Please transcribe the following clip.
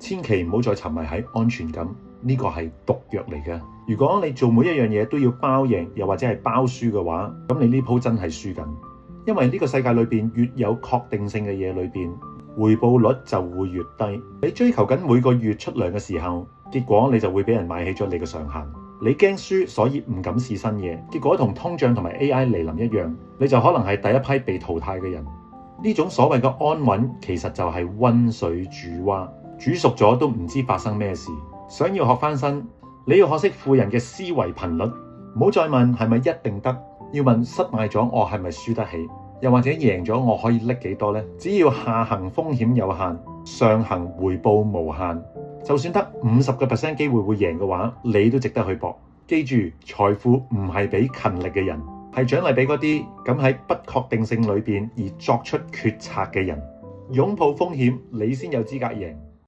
千祈唔好再沉迷喺安全感，呢個係毒藥嚟嘅。如果你做每一樣嘢都要包贏，又或者係包輸嘅話，咁你呢鋪真係輸緊。因為呢個世界裏邊越有確定性嘅嘢裏邊，回報率就會越低。你追求緊每個月出糧嘅時候，結果你就會俾人買起咗你嘅上限。你驚輸，所以唔敢試新嘢，結果同通脹同埋 AI 嚟臨一樣，你就可能係第一批被淘汰嘅人。呢種所謂嘅安穩，其實就係溫水煮蛙，煮熟咗都唔知發生咩事。想要學翻身，你要學識富人嘅思維頻率，唔好再問係咪一定得，要問失敗咗我係咪輸得起，又或者贏咗我可以拎幾多呢？只要下行風險有限，上行回報無限，就算得50% 機會會贏嘅話，你都值得去搏。記住，財富唔係俾勤力嘅人，係獎勵俾嗰啲敢喺不確定性裏邊而作出決策嘅人。擁抱風險，你先有資格贏。